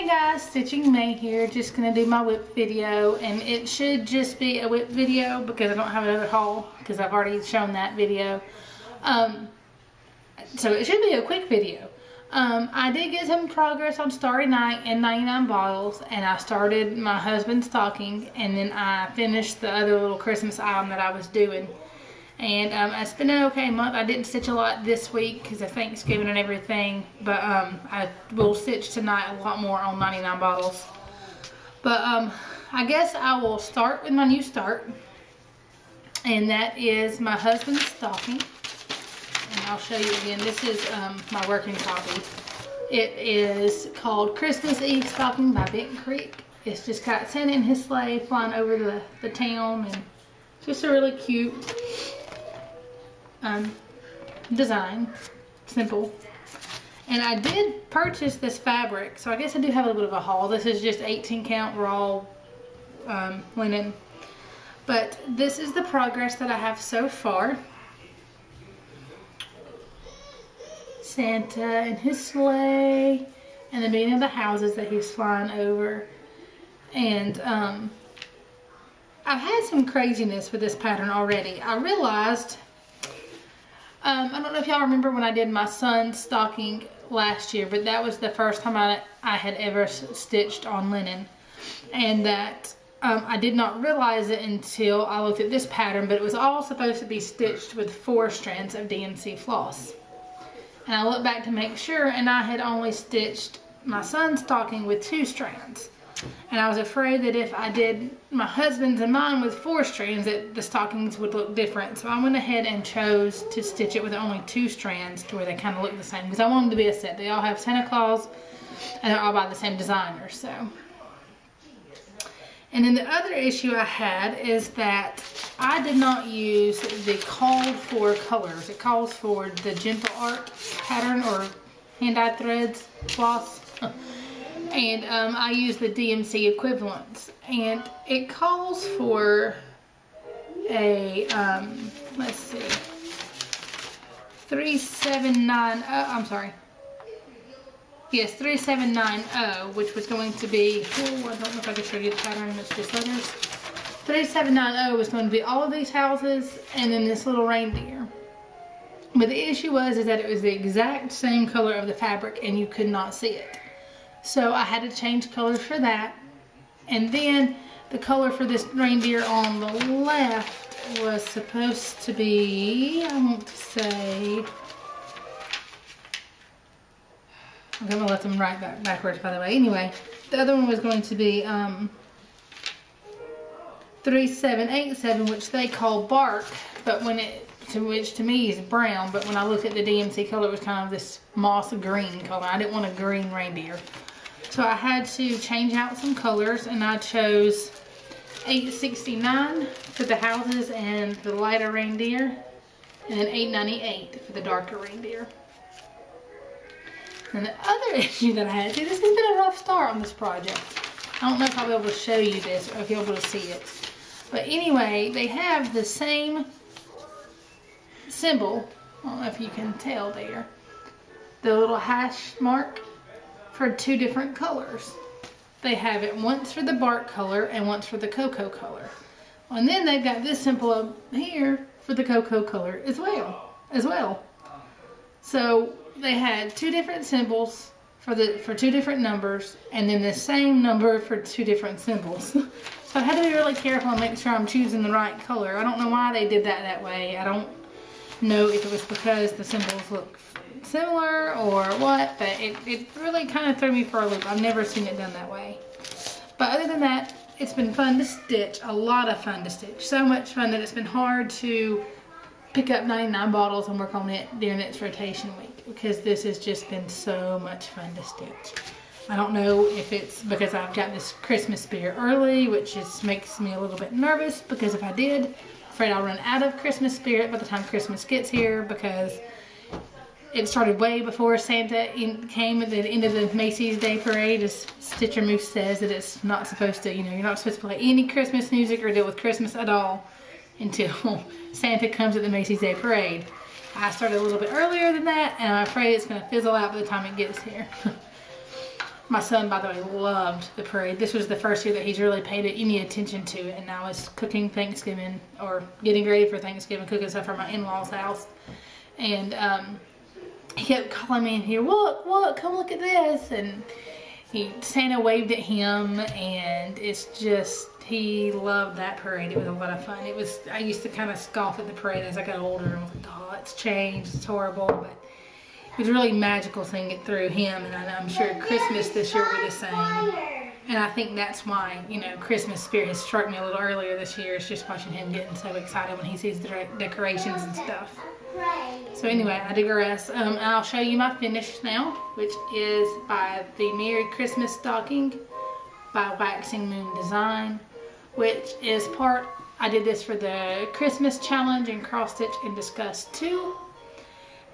guys, Stitching May here, just gonna do my WIP video, and it should just be a WIP video because I don't have another haul because I've already shown that video. So it should be a quick video. I did get some progress on Starry Night and 99 bottles, and I started my husband's stocking, and then I finished the other little Christmas item that I was doing. And it's been an okay month. I didn't stitch a lot this week because of Thanksgiving and everything, but I will stitch tonight a lot more on 99 bottles. But I guess I will start with my new start, and that is my husband's stocking. And I'll show you again. This is my working copy. It is called Christmas Eve Stocking by Bent Creek. It's just got Santa and his sleigh flying over the town, and it's just a really cute design, simple. And I did purchase this fabric, so I guess I do have a little bit of a haul. This is just 18 count raw linen, but this is the progress that I have so far. Santa and his sleigh, and the beginning of the houses that he's flying over. And I've had some craziness with this pattern already. I realized, I don't know if y'all remember when I did my son's stocking last year, but that was the first time I had ever stitched on linen. And that I did not realize it until I looked at this pattern, but it was all supposed to be stitched with 4 strands of DMC floss. And I looked back to make sure, and I had only stitched my son's stocking with 2 strands. And I was afraid that if I did my husband's and mine with 4 strands, that the stockings would look different. So I went ahead and chose to stitch it with only 2 strands to where they kind of look the same, because I want them to be a set. They all have Santa Claus, and they're all by the same designer. So, and then the other issue I had is that I did not use the called for colors. It calls for the Gentle Art pattern or hand-dyed threads floss. And I use the DMC equivalents, and it calls for a let's see, 3790. I'm sorry. Yes, 3790, which was going to be, oh, I don't know if I can show you the pattern, it's just letters. 3790 was going to be all of these houses and then this little reindeer. But the issue is that it was the exact same color of the fabric and you could not see it. So I had to change colors for that. And then the color for this reindeer on the left was supposed to be, I want to say, I'm going to let them right backwards, by the way. Anyway, the other one was going to be 3787, which they call bark, but when which to me is brown, but when I looked at the DMC color, it was kind of this moss green color. I didn't want a green reindeer. So I had to change out some colors, and I chose 869 for the houses and the lighter reindeer, and then 898 for the darker reindeer. And the other issue that I had, see, this has been a rough start on this project. I don't know if I'll be able to show you this or if you'll be able to see it. But anyway, they have the same symbol. I don't know if you can tell there. The little hash mark for 2 different colors. They have it once for the bark color and once for the cocoa color. And then they've got this symbol up here for the cocoa color as well. So they had 2 different symbols for 2 different numbers, and then the same number for 2 different symbols. So I had to be really careful and make sure I'm choosing the right color. I don't know why they did that way. I don't know if it was because the symbols look similar or what, but it really kind of threw me for a loop. I've never seen it done that way. But other than that, it's been fun to stitch, a lot of fun to stitch. So much fun that it's been hard to pick up 99 bottles and work on it during its rotation week, because this has just been so much fun to stitch. I don't know if it's because I've got this Christmas spirit early, which just makes me a little bit nervous, because if I did, I'm afraid I'll run out of Christmas spirit by the time Christmas gets here, because it started way before Santa came at the end of the Macy's Day Parade. As Stitcher Moose says, that it's not supposed to, you know, you're not supposed to play any Christmas music or deal with Christmas at all until Santa comes at the Macy's Day Parade. I started a little bit earlier than that, and I'm afraid it's going to fizzle out by the time it gets here. My son, by the way, loved the parade. This was the first year that he's really paid any attention to it. And I was cooking Thanksgiving, or getting ready for Thanksgiving, cooking stuff for my in-laws' house. And he kept calling me in here, look, come look at this. And Santa waved at him, and it's just, he loved that parade. It was a lot of fun. I used to kind of scoff at the parade as I got older and was like, oh, it's changed, it's horrible. But it was really magical seeing it through him, and I'm sure Christmas this year will be the same. And I think that's why, you know, Christmas spirit has struck me a little earlier this year. It's just watching him getting so excited when he sees the decorations and stuff. So anyway, I digress. I'll show you my finish now, which is by the Merry Christmas Stocking by Waxing Moon Design, which is I did this for the Christmas Challenge in Cross Stitch and Discuss 2.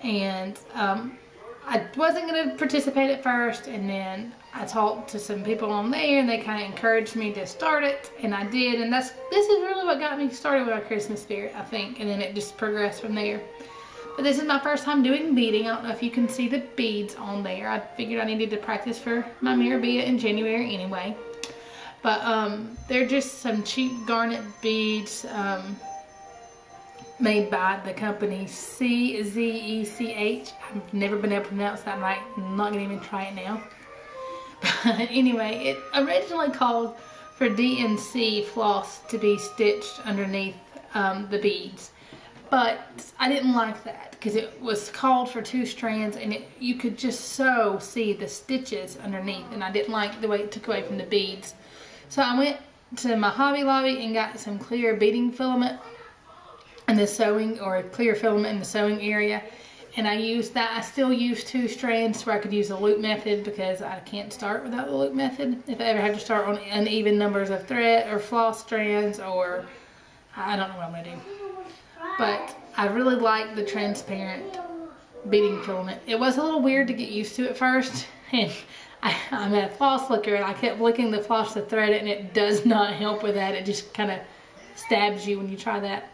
And I wasn't going to participate at first, and then I talked to some people on there, and they kind of encouraged me to start it, and I did. And this is really what got me started with my Christmas spirit, I think, and then it just progressed from there. But this is my first time doing beading. I don't know if you can see the beads on there. I figured I needed to practice for my Mirabia in January anyway. But they're just some cheap garnet beads made by the company CZECH. I've never been able to pronounce that right. I'm not going to even try it now. But anyway, it originally called for DNC floss to be stitched underneath the beads. But I didn't like that because it was called for 2 strands, and you could just so see the stitches underneath, and I didn't like the way it took away from the beads. So I went to my Hobby Lobby and got some clear beading filament in the sewing, or clear filament in the sewing area, and I used that. I still use 2 strands where I could use the loop method, because I can't start without the loop method. If I ever have to start on uneven numbers of thread or floss strands, or I don't know what I'm gonna do. But I really like the transparent beading filament. It was a little weird to get used to at first, and I'm a floss licker, and I kept licking the floss to thread it, and it does not help with that. It just kind of stabs you when you try that.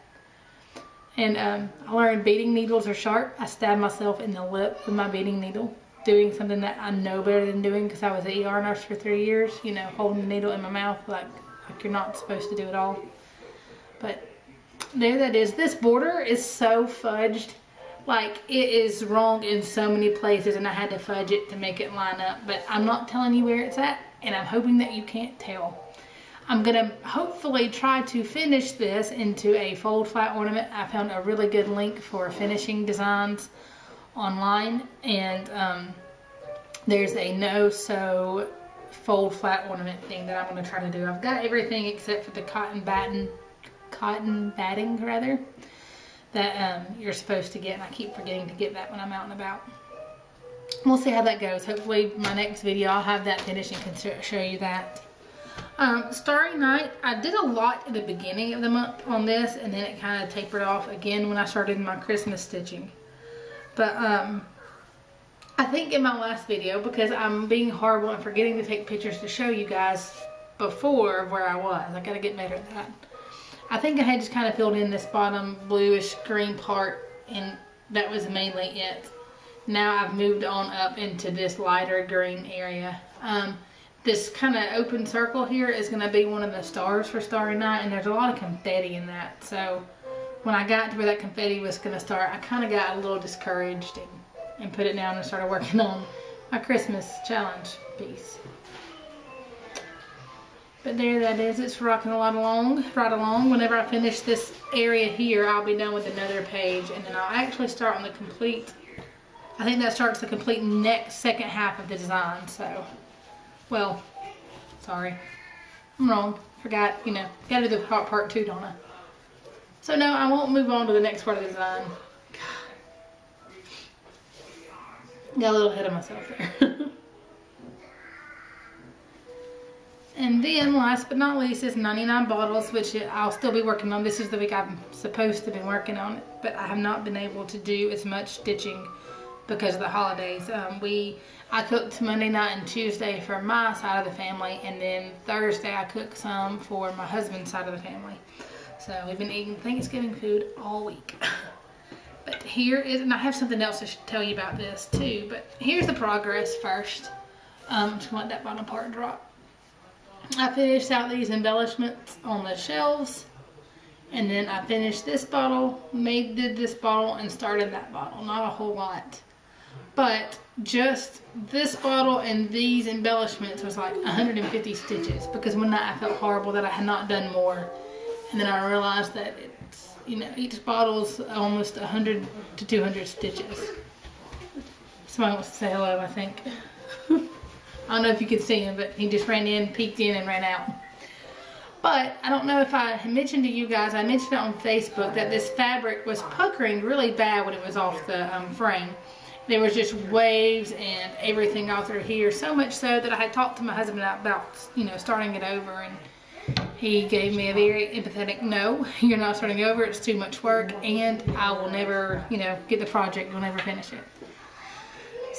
And I learned beading needles are sharp. I stabbed myself in the lip with my beading needle, doing something that I know better than doing, because I was an ER nurse for 3 years, you know, holding the needle in my mouth like you're not supposed to do it all. But there that is. This border is so fudged. Like, it is wrong in so many places, and I had to fudge it to make it line up. But I'm not telling you where it's at, and I'm hoping that you can't tell. I'm going to hopefully try to finish this into a fold flat ornament. I found a really good link for finishing designs online, and there's a no-sew fold flat ornament thing that I'm going to try to do. I've got everything except for the cotton batting rather, that you're supposed to get, and I keep forgetting to get that when I'm out and about. We'll see how that goes. Hopefully my next video I'll have that finished and can show you that. Starry Night, I did a lot at the beginning of the month on this, and then it kind of tapered off again when I started my Christmas stitching. But I think in my last video, because I'm being horrible and forgetting to take pictures to show you guys before where I was, I gotta get better at that. I think I had just kind of filled in this bottom bluish green part, and that was mainly it. Now I've moved on up into this lighter green area. This kind of open circle here is going to be one of the stars for Starry Night, and there's a lot of confetti in that. So when I got to where that confetti was going to start, I kind of got a little discouraged and put it down and started working on my Christmas challenge piece. But there that is. It's rocking right along. Whenever I finish this area here, I'll be done with another page, and then I'll actually start on the complete, I think that starts the complete second half of the design. So, well, sorry, I'm wrong. Forgot, you know, gotta do the part 2, don't I? So no, I won't move on to the next part of the design. God. Got a little ahead of myself there. And then, last but not least, is 99 bottles, which I'll still be working on. This is the week I'm supposed to be working on it, but I have not been able to do as much stitching because of the holidays. I cooked Monday night and Tuesday for my side of the family, and then Thursday I cooked some for my husband's side of the family. So we've been eating Thanksgiving food all week. But here is, and I have something else to tell you about this too, but here's the progress first. Just gonna let that bottom part drop. I finished out these embellishments on the shelves, and then I finished this bottle, did this bottle, and started that bottle. Not a whole lot, but just this bottle and these embellishments was like 150 stitches, because one night I felt horrible that I had not done more, and then I realized that it's, you know, each bottle's almost 100 to 200 stitches. Somebody wants to say hello, I think. I don't know if you could see him, but he just ran in, peeked in, and ran out. But I don't know if I mentioned to you guys, I mentioned it on Facebook, that this fabric was puckering really bad when it was off the frame. There was just waves and everything off through here, so much so that I had talked to my husband about, you know, starting it over, and he gave me a very empathetic no, you're not starting over, it's too much work, and I will never, you know, get the project, we'll never finish it.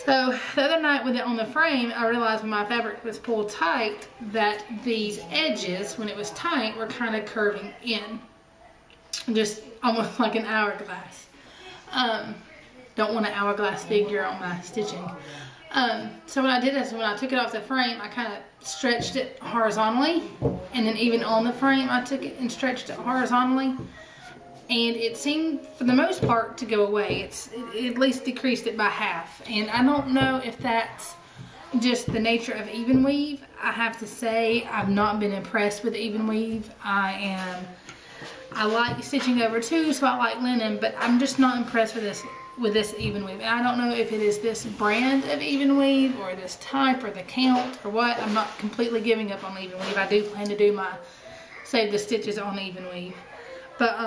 So the other night with it on the frame, I realized when my fabric was pulled tight that these edges, when it was tight, were kind of curving in. Just almost like an hourglass. Don't want an hourglass figure on my stitching. So what I did is when I took it off the frame, I kind of stretched it horizontally. And then even on the frame, I took it and stretched it horizontally. And it seemed, for the most part, to go away. It at least decreased it by half. And I don't know if that's just the nature of even weave. I have to say, I've not been impressed with even weave. I like stitching over too, so I like linen, but I'm just not impressed with this even weave. And I don't know if it is this brand of even weave, or this type, or the count, or what. I'm not completely giving up on even weave. I do plan to do my save the stitches on even weave. But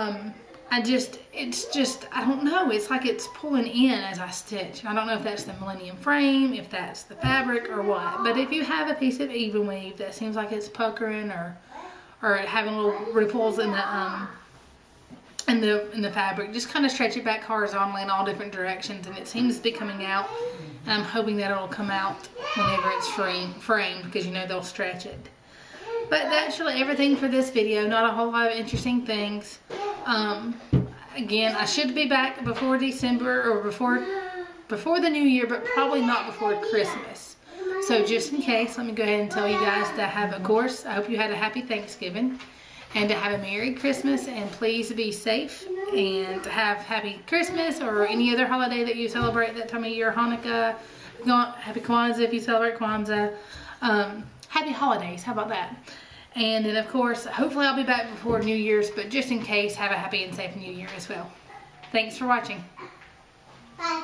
it's just, I don't know, it's like it's pulling in as I stitch. I don't know if that's the Millennium frame, if that's the fabric, or what. But if you have a piece of even weave that seems like it's puckering or having little ripples in the fabric, just kind of stretch it back horizontally in all different directions, and it seems to be coming out. And I'm hoping that it'll come out whenever it's framed, because you know they'll stretch it. But that's really everything for this video. Not a whole lot of interesting things. Again, I should be back before December, or before the new year, but probably not before Christmas. So just in case, let me go ahead and tell you guys to have, of course, I hope you had a happy Thanksgiving, and to have a Merry Christmas, and please be safe, and to have Happy Christmas or any other holiday that you celebrate that time of year. Hanukkah, Happy Kwanzaa if you celebrate Kwanzaa. Happy holidays, how about that? And then of course, hopefully I'll be back before New Year's, but just in case, have a happy and safe New Year as well. Thanks for watching. Bye.